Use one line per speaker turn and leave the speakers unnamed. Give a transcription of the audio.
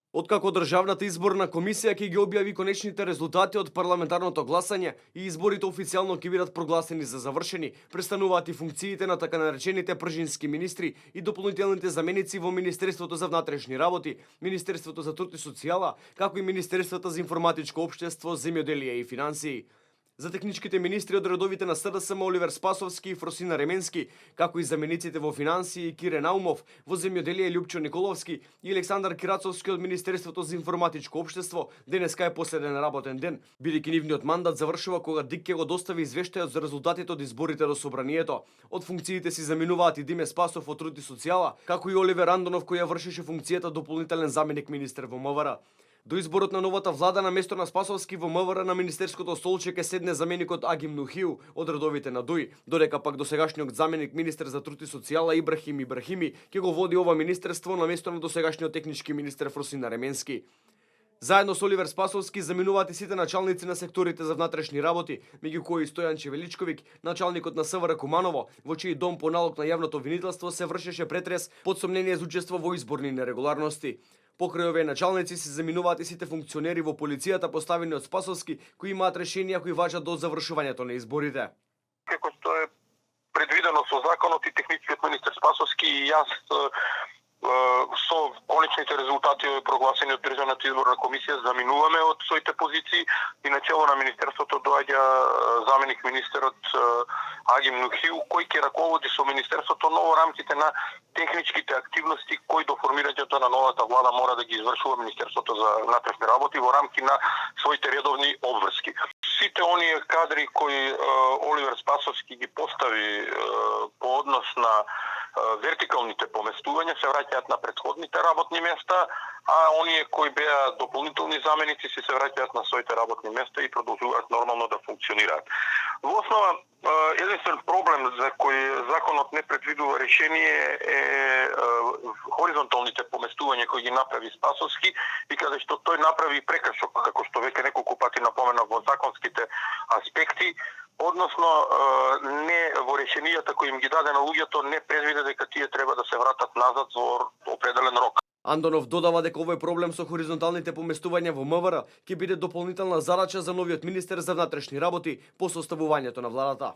Откако Државната изборна комисија ќе ги објави конечните резултати од парламентарното гласање и изборите официјално ќе бидат прогласени за завршени, престануваат и функциите на така наречените пржински министри и дополнителните заменици во Министерството за внатрешни работи, Министерството за труд и социјала, како и Министерството за информатичко општество, земјоделие и финансии. За техничките министри од редовите на СДСМ Оливер Спасовски и Фросина Ременски, како и замениците во финансии Кире Наумов, во земјоделие Љупчо Николовски и Александар Кирацовски од Министерството за информатичко општество, денеска е последен работен ден, бидејќи нивниот мандат завршува кога ДИК ќе го достави извештајот за резултатите од изборите до собранието. Од функциите си заминуваат и Диме Спасов од труд и социјала, како и Оливер Андонов кој ја вршеше функцијата дополнителен заменик министер во МВР. До изборот на новата влада на место на Спасовски во МВР на министерското столче ќе седне заменикот Агим Нухиу од редовите на ДУИ, додека пак досегашниот заменик министер за труд и социјала Ибрахим Ибрахими ќе го води ова министерство на место на досегашниот технички министер Фросина Ременски. Заедно со Оливер Спасовски заминуваат и сите началници на секторите за внатрешни работи, меѓу кои Стојан Чевеличковик, началникот на СВР Куманово, во чиј дом по налог на јавното обвинителство се вршеше претрес под сомнение за учество во изборни нерегуларности. Покрај овие началници се заминуваат и сите функционери во полицијата поставени од Спасовски, кои имаат решенија кои важат до завршувањето на изборите.
Како што е предвидено со законот и техничкиот министер Спасовски и јас со конечните резултати прогласени од Државната изборна комисија заминуваме од своите позиции и начело на министерството доаѓа заменик министерот Агим Нухиу, кој ќе раководи со министерството, но во рамките на техничките активности кои до формирањето на новата влада мора да ги извршува Министерството за внатрешни работи во рамки на своите редовни обврски. Сите оние кадри кои Оливер Спасовски ги постави по однос на вертикалните поместувања се враќаат на претходните работни места, а оние кои беа дополнителни заменици се враќаат на своите работни места и продолжуваат нормално да функционираат. Во основа, единствен проблем за кој законот не предвидува решение е хоризонталните поместувања кои ги направи Спасовски и каде што тој направи прекршок, како што веќе неколку пати напоменав во законските аспекти, односно не во решенијата кои им ги даде на луѓето не предвиде дека тие треба да се вратат назад во определен рок.
Андонов додава дека овој проблем со хоризонталните поместувања во МВР ќе биде дополнителна задача за новиот министер за внатрешни работи по составувањето на владата.